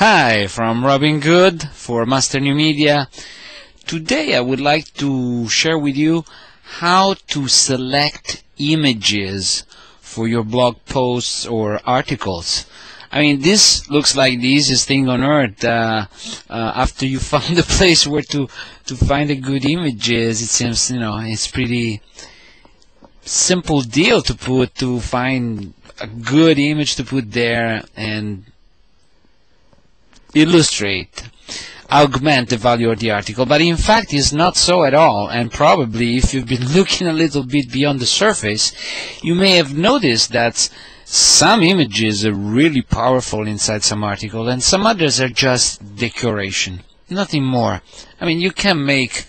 Hi, from Robin Good for Master New Media. Today I would like to share with you how to select images for your blog posts or articles. I mean, this looks like the easiest thing on earth. After you found a place where to find a good images, it seems, it's pretty simple deal to find a good image to put there and illustrate, augment the value of the article. But in fact, it's not so at all. And probably, if you've been looking a little bit beyond the surface, you may have noticed that some images are really powerful inside some article, and some others are just decoration, nothing more. I mean, you can make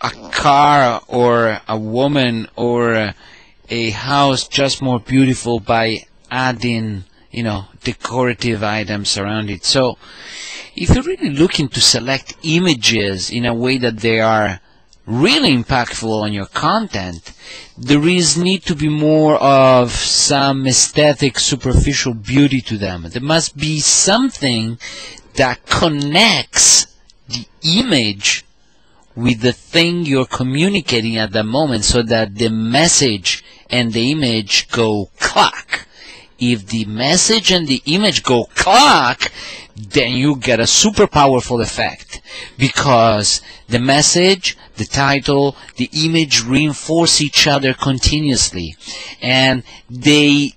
a car or a woman or a house just more beautiful by adding decorative items around it. So if you're really looking to select images in a way that they are really impactful on your content, there is need to be more of some aesthetic, superficial beauty to them. There must be something that connects the image with the thing you're communicating at the moment, so that the message and the image go clack. If the message and the image go clack, then you get a super powerful effect, because the message, the title, the image reinforce each other continuously, and they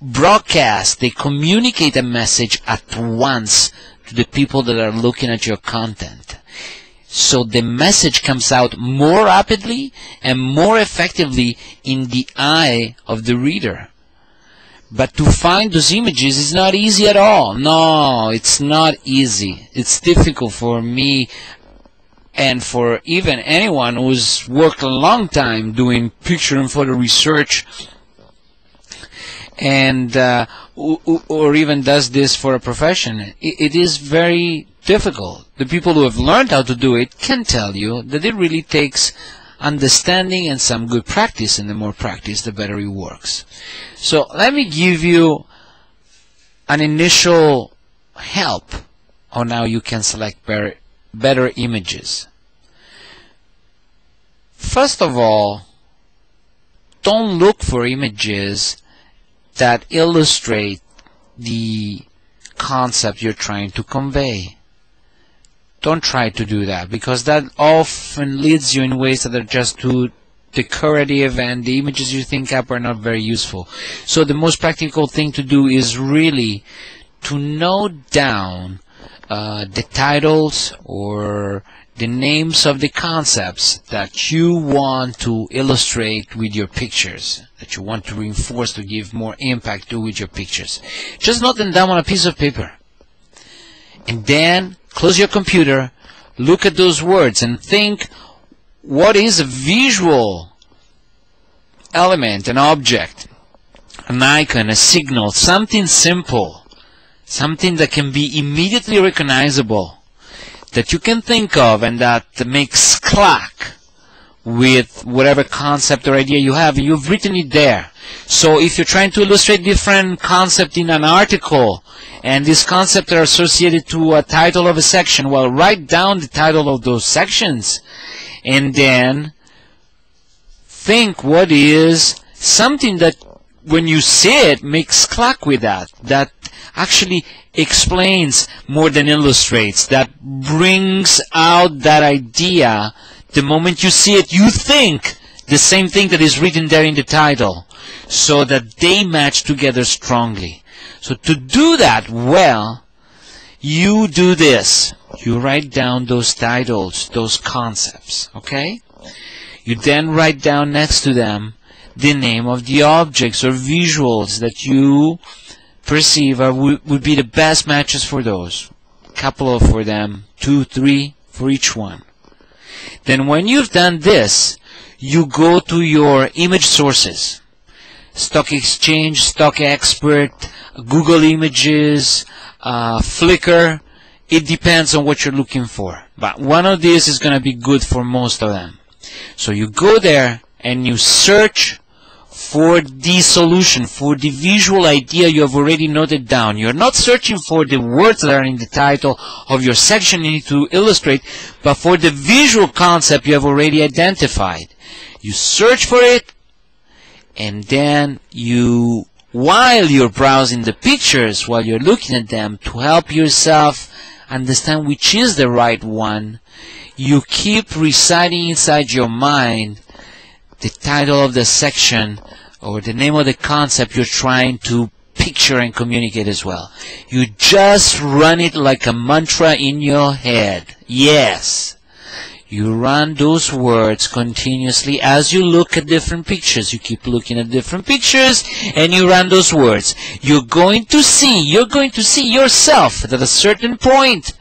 broadcast, they communicate a message at once to the people that are looking at your content. So the message comes out more rapidly and more effectively in the eye of the reader. But to find those images is not easy at all. No, it's not easy. It's difficult for me and for even anyone who's worked a long time doing picture and photo research, and or even does this for a profession. It is very difficult. The people who have learned how to do it can tell you that it really takes understanding and some good practice, and the more practice, the better it works. So let me give you an initial help on how you can select better images. First of all, don't look for images that illustrate the concept you're trying to convey. Don't try to do that, because that often leads you in ways that are just too decorative, and the images you think up are not very useful. So the most practical thing to do is really to note down the titles or the names of the concepts that you want to illustrate with your pictures, that you want to reinforce, to give more impact to with your pictures. Just note them down on a piece of paper, and then close your computer, look at those words, and think, what is a visual element, an object, an icon, a signal, something simple, something that can be immediately recognizable, that you can think of and that makes clack with whatever concept or idea you have, and you've written it there. So if you're trying to illustrate different concept in an article, and these concepts are associated to a title of a section, well, write down the title of those sections, and then think what is something that when you see it makes clack with that actually explains more than illustrates, that brings out that idea. The moment you see it, you think the same thing that is written there in the title, so that they match together strongly. So to do that well, you do this. You write down those titles, those concepts, okay? You then write down next to them the name of the objects or visuals that you perceive would be the best matches for those. A couple of for them, 2, 3 for each one. Then when you've done this, you go to your image sources. Stock Exchange, Stock Expert, Google Images, Flickr. It depends on what you're looking for, but one of these is going to be good for most of them. So you go there and you search for the solution, for the visual idea you have already noted down. You're not searching for the words that are in the title of your section you need to illustrate, but for the visual concept you have already identified. You search for it, and then you, while you're browsing the pictures, while you're looking at them, to help yourself understand which is the right one, you keep reciting inside your mind the title of the section or the name of the concept you're trying to picture and communicate as well. You just run it like a mantra in your head. Yes. You run those words continuously as you look at different pictures. You keep looking at different pictures and you run those words. You're going to see yourself at a certain point.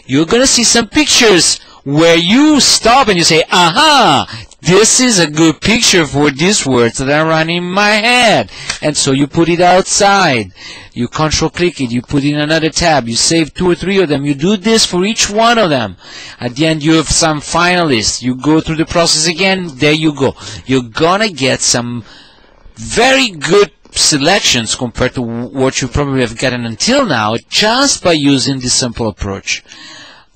You're going to see some pictures where you stop and you say, aha, this is a good picture for these words that are running in my head. And so you put it outside. You control-click it. You put it in another tab. You save 2 or 3 of them. You do this for each one of them. At the end, you have some finalists. You go through the process again. There you go. You're going to get some very good selections compared to what you probably have gotten until now just by using this simple approach.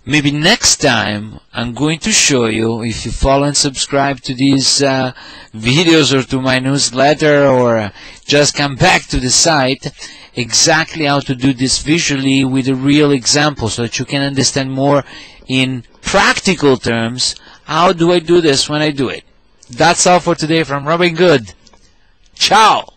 Maybe next time I'm going to show you, if you follow and subscribe to these videos or to my newsletter, or just come back to the site, exactly how to do this visually with a real example so that you can understand more in practical terms. How do I do this when I do it? That's all for today from Robin Good. Ciao!